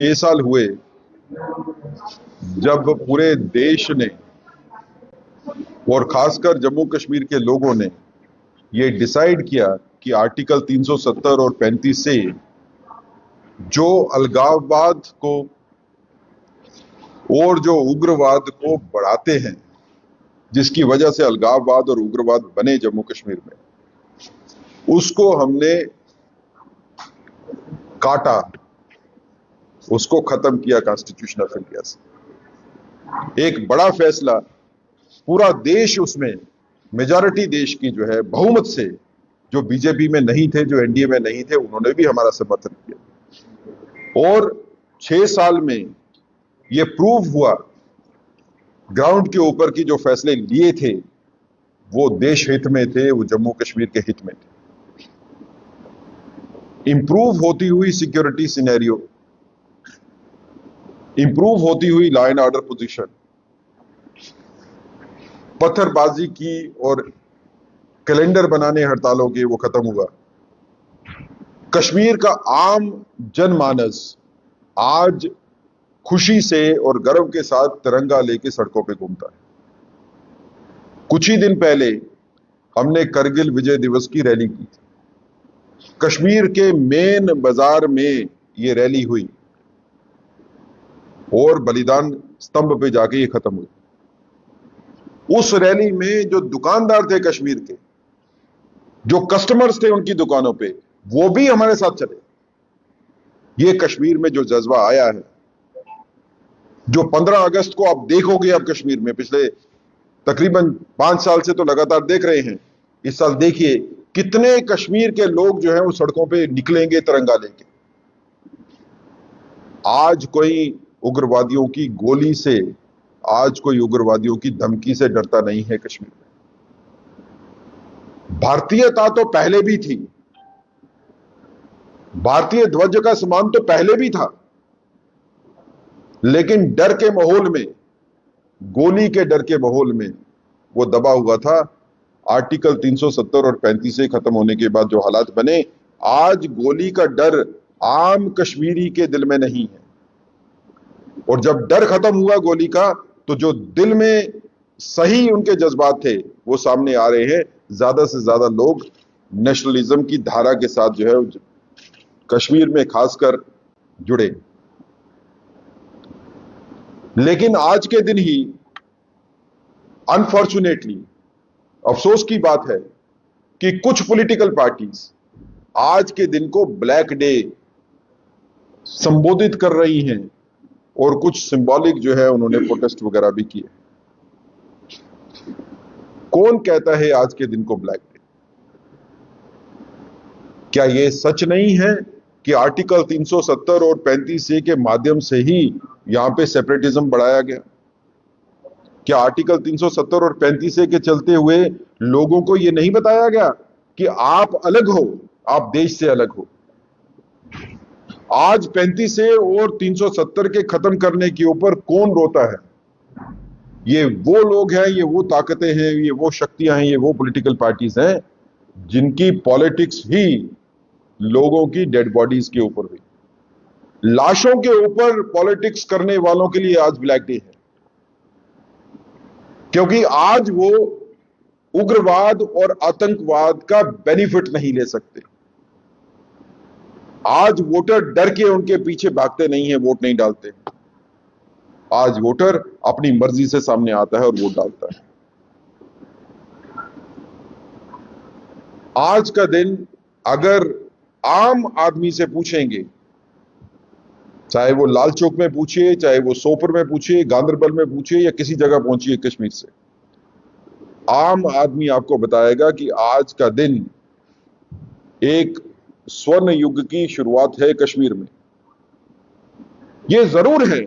6 साल हुए जब पूरे देश ने और खासकर जम्मू कश्मीर के लोगों ने ये डिसाइड किया कि आर्टिकल 370 और 35 से जो अलगाववाद को और जो उग्रवाद को बढ़ाते हैं, जिसकी वजह से अलगाववाद और उग्रवाद बने जम्मू कश्मीर में, उसको हमने काटा, उसको खत्म किया कॉन्स्टिट्यूशन ऑफ इंडिया से। एक बड़ा फैसला, पूरा देश उसमें, मेजॉरिटी देश की जो है बहुमत से, जो बीजेपी में नहीं थे, जो एनडीए में नहीं थे, उन्होंने भी हमारा समर्थन किया। और 6 साल में ये प्रूव हुआ, ग्राउंड के ऊपर की जो फैसले लिए थे वो देश हित में थे, वो जम्मू कश्मीर के हित में थे। इंप्रूव होती हुई सिक्योरिटी सिनेरियो, इंप्रूव होती हुई लॉ एंड ऑर्डर पोजीशन, पत्थरबाजी की और कैलेंडर बनाने हड़तालों के वो खत्म हुआ। कश्मीर का आम जनमानस आज खुशी से और गर्व के साथ तिरंगा लेके सड़कों पे घूमता है। कुछ ही दिन पहले हमने करगिल विजय दिवस की रैली की थी। कश्मीर के मेन बाजार में ये रैली हुई और बलिदान स्तंभ पे जाके ये खत्म हुई। उस रैली में जो दुकानदार थे कश्मीर के, जो कस्टमर्स थे उनकी दुकानों पे, वो भी हमारे साथ चले। ये कश्मीर में जो जज्बा आया है, जो 15 अगस्त को आप देखोगे, अब कश्मीर में पिछले तकरीबन 5 साल से तो लगातार देख रहे हैं, इस साल देखिए कितने कश्मीर के लोग जो हैं वो सड़कों पे निकलेंगे तिरंगा लेके। आज कोई उग्रवादियों की गोली से, आज कोई उग्रवादियों की धमकी से डरता नहीं है कश्मीर में। भारतीयता तो पहले भी थी, भारतीय ध्वज का सम्मान तो पहले भी था, लेकिन डर के माहौल में, गोली के डर के माहौल में वो दबा हुआ था। आर्टिकल 370 और 35 से खत्म होने के बाद जो हालात बने, आज गोली का डर आम कश्मीरी के दिल में नहीं है। और जब डर खत्म हुआ गोली का, तो जो दिल में सही उनके जज्बात थे वो सामने आ रहे हैं। ज्यादा से ज्यादा लोग नेशनलिज्म की धारा के साथ जो है कश्मीर में खासकर जुड़े। लेकिन आज के दिन ही अनफॉर्चुनेटली, अफसोस की बात है कि कुछ पॉलिटिकल पार्टीज आज के दिन को ब्लैक डे संबोधित कर रही हैं और कुछ सिंबॉलिक जो है उन्होंने प्रोटेस्ट वगैरह भी किए। कौन कहता है आज के दिन को ब्लैक डे? क्या यह सच नहीं है कि आर्टिकल 370 और 35A के माध्यम से ही यहां पे सेपरेटिज्म बढ़ाया गया? क्या आर्टिकल 370 और 35A के चलते हुए लोगों को यह नहीं बताया गया कि आप अलग हो, आप देश से अलग हो? आज 35A और 370 के खत्म करने के ऊपर कौन रोता है? ये वो लोग हैं, ये वो ताकतें हैं, ये वो शक्तियां हैं, ये वो पॉलिटिकल पार्टीज हैं जिनकी पॉलिटिक्स ही लोगों की डेड बॉडीज के ऊपर हुई। लाशों के ऊपर पॉलिटिक्स करने वालों के लिए आज ब्लैक डे है, क्योंकि आज वो उग्रवाद और आतंकवाद का बेनिफिट नहीं ले सकते। आज वोटर डर के उनके पीछे भागते नहीं है, वोट नहीं डालते। आज वोटर अपनी मर्जी से सामने आता है और वोट डालता है। आज का दिन अगर आम आदमी से पूछेंगे, चाहे वो लाल चौक में पूछिए, चाहे वो सोपर में पूछिए, गांधरबल में पूछिए, या किसी जगह पहुंचिए कश्मीर से, आम आदमी आपको बताएगा कि आज का दिन एक स्वर्ण युग की शुरुआत है कश्मीर में। यह जरूर है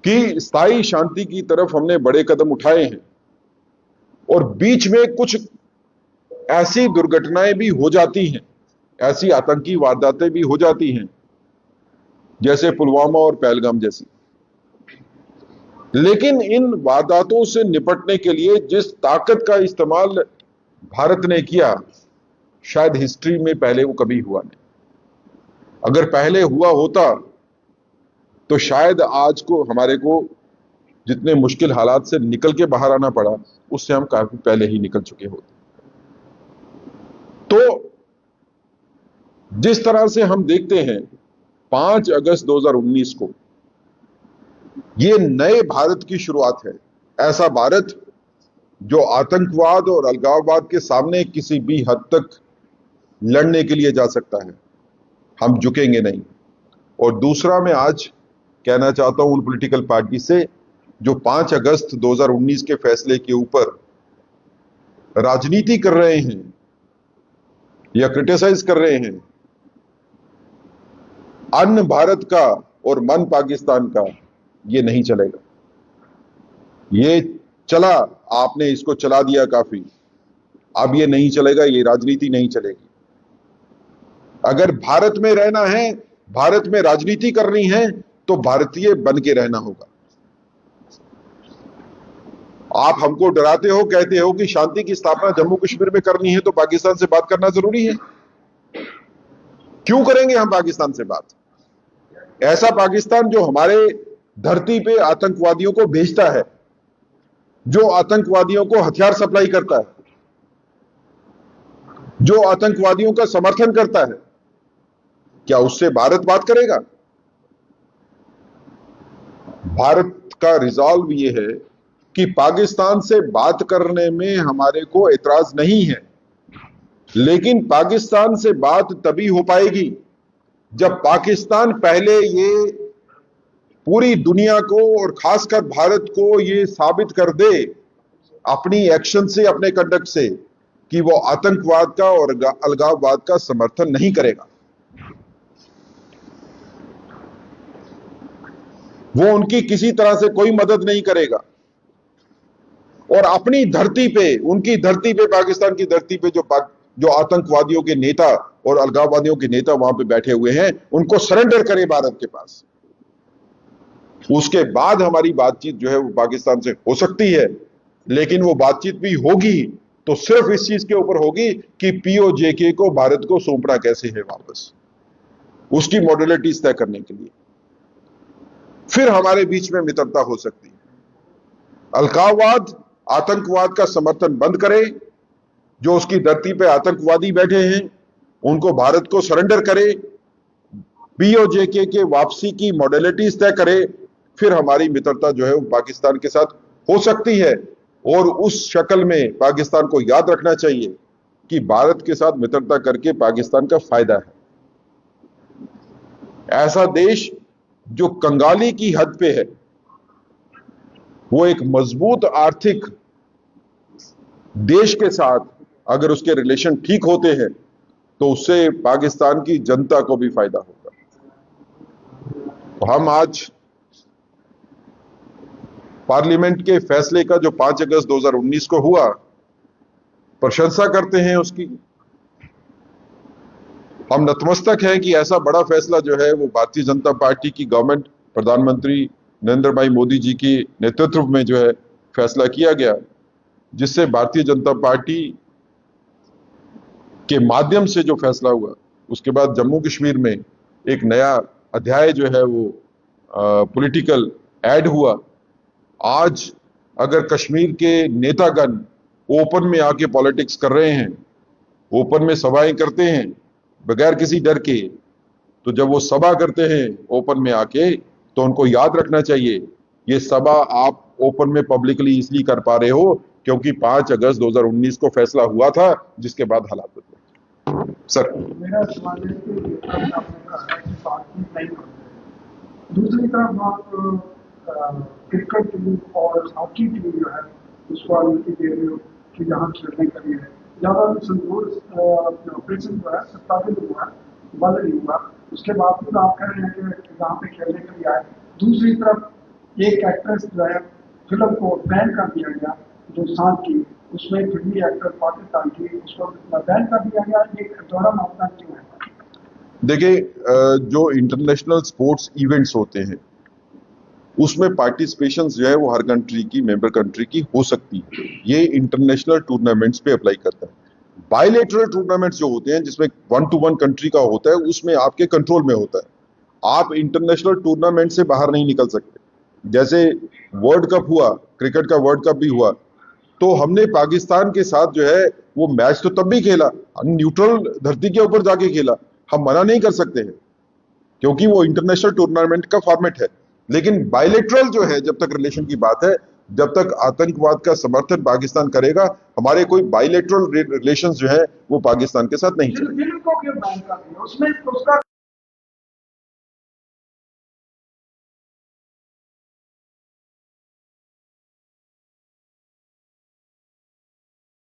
कि स्थायी शांति की तरफ हमने बड़े कदम उठाए हैं और बीच में कुछ ऐसी दुर्घटनाएं भी हो जाती हैं, ऐसी आतंकी वारदातें भी हो जाती हैं, जैसे पुलवामा और पहलगाम जैसी। लेकिन इन वारदातों से निपटने के लिए जिस ताकत का इस्तेमाल भारत ने किया, शायद हिस्ट्री में पहले वो कभी हुआ नहीं। अगर पहले हुआ होता तो शायद आज को हमारे को जितने मुश्किल हालात से निकल के बाहर आना पड़ा, उससे हम काफी पहले ही निकल चुके होते। तो जिस तरह से हम देखते हैं 5 अगस्त 2019 को, ये नए भारत की शुरुआत है। ऐसा भारत जो आतंकवाद और अलगाववाद के सामने किसी भी हद तक लड़ने के लिए जा सकता है। हम झुकेंगे नहीं। और दूसरा, मैं आज कहना चाहता हूं उन पॉलिटिकल पार्टी से जो 5 अगस्त 2019 के फैसले के ऊपर राजनीति कर रहे हैं या क्रिटिसाइज कर रहे हैं, अन्न भारत का और मन पाकिस्तान का, ये नहीं चलेगा। ये चला, आपने इसको चला दिया काफी, अब ये नहीं चलेगा, ये राजनीति नहीं चलेगी। अगर भारत में रहना है, भारत में राजनीति करनी है, तो भारतीय बन के रहना होगा। आप हमको डराते हो, कहते हो कि शांति की स्थापना जम्मू कश्मीर में करनी है तो पाकिस्तान से बात करना जरूरी है। क्यों करेंगे हम पाकिस्तान से बात? ऐसा पाकिस्तान जो हमारे धरती पे आतंकवादियों को भेजता है, जो आतंकवादियों को हथियार सप्लाई करता है, जो आतंकवादियों का समर्थन करता है, क्या उससे भारत बात करेगा? भारत का रिजॉल्व ये है कि पाकिस्तान से बात करने में हमारे को एतराज नहीं है, लेकिन पाकिस्तान से बात तभी हो पाएगी जब पाकिस्तान पहले ये पूरी दुनिया को और खासकर भारत को ये साबित कर दे अपनी एक्शन से, अपने कंडक्ट से, कि वो आतंकवाद का और अलगाववाद का समर्थन नहीं करेगा। वो उनकी किसी तरह से कोई मदद नहीं करेगा। और अपनी धरती पे, उनकी धरती पे, पाकिस्तान की धरती पे जो आतंकवादियों के नेता और अलगाववादियों के नेता वहां पे बैठे हुए हैं, उनको सरेंडर करे भारत के पास। उसके बाद हमारी बातचीत जो है वो पाकिस्तान से हो सकती है, लेकिन वो बातचीत भी होगी तो सिर्फ इस चीज के ऊपर होगी कि पीओजेके को भारत को सौंपना कैसे है वापस, उसकी मॉडलिटीज तय करने के लिए। फिर हमारे बीच में मित्रता हो सकती है। अलगाववाद, आतंकवाद का समर्थन बंद करे, जो उसकी धरती पे आतंकवादी बैठे हैं उनको भारत को सरेंडर करे, पीओजेके के वापसी की मॉडलिटीज तय करे, फिर हमारी मित्रता जो है वो पाकिस्तान के साथ हो सकती है। और उस शक्ल में पाकिस्तान को याद रखना चाहिए कि भारत के साथ मित्रता करके पाकिस्तान का फायदा है। ऐसा देश जो कंगाली की हद पे है, वो एक मजबूत आर्थिक देश के साथ अगर उसके रिलेशन ठीक होते हैं तो उससे पाकिस्तान की जनता को भी फायदा होगा। तो हम आज पार्लियामेंट के फैसले का जो 5 अगस्त 2019 को हुआ, प्रशंसा करते हैं उसकी। हम नतमस्तक हैं कि ऐसा बड़ा फैसला जो है वो भारतीय जनता पार्टी की गवर्नमेंट, प्रधानमंत्री नरेंद्र भाई मोदी जी के नेतृत्व में जो है फैसला किया गया, जिससे भारतीय जनता पार्टी के माध्यम से जो फैसला हुआ, उसके बाद जम्मू कश्मीर में एक नया अध्याय जो है वो पॉलिटिकल ऐड हुआ। आज अगर कश्मीर के नेतागण ओपन में आके पॉलिटिक्स कर रहे हैं, ओपन में सभाएं करते हैं बगैर किसी डर के, तो जब वो सभा करते हैं ओपन में आके, तो उनको याद रखना चाहिए ये सभा आप ओपन में पब्लिकली इसलिए कर पा रहे हो क्योंकि 5 अगस्त 2019 को फैसला हुआ था, जिसके बाद हालात बदले। सर, मेरा सवाल है कि आपने कहा है कि बातचीत नहीं होती, दूसरी तरफ आप क्रिकेट टीम और हॉकी टीम जो है उसको अनुमति दे रहे हो कि जहाँ खेलने के लिए ज़्यादा संतोष ऑपरेशन जो है सत्तापित हुआ, बंद नहीं हुआ, उसके बावजूद आप कह रहे हैं कि जहाँ पे खेलने के लिए आए। दूसरी तरफ एक एक्ट्रेस जो है फिल्म को बैन कर दिया गया, जो सांप की, उसमें फिल्मी एक्टर पाकिस्तान की, उसको बैन कर दिया गया। ये दोहरा मामला क्यों है? देखिए, जो इंटरनेशनल स्पोर्ट्स इवेंट्स होते हैं उसमें पार्टिसिपेशन जो है वो हर कंट्री की, मेंबर कंट्री की हो सकती है। ये इंटरनेशनल टूर्नामेंट्स पे अप्लाई करता है। बायलैटरल टूर्नामेंट्स जो होते हैं जिसमें 1 to 1 कंट्री का होता है, उसमें आपके कंट्रोल में होता है। आप इंटरनेशनल टूर्नामेंट से बाहर नहीं निकल सकते। जैसे वर्ल्ड कप हुआ, क्रिकेट का वर्ल्ड कप भी हुआ, तो हमने पाकिस्तान के साथ जो है वो मैच तो तब भी खेला, न्यूट्रल धरती के ऊपर जाके खेला, हम मना नहीं कर सकते हैं क्योंकि वो इंटरनेशनल टूर्नामेंट का फॉर्मेट है। लेकिन बायलैटरल जो है, जब तक रिलेशन की बात है, जब तक आतंकवाद का समर्थन पाकिस्तान करेगा, हमारे कोई बायलैटरल रिलेशंस जो है वो पाकिस्तान के साथ नहीं चलेंगे। फिल्म को क्यों बैन कर दिया उसमें उसका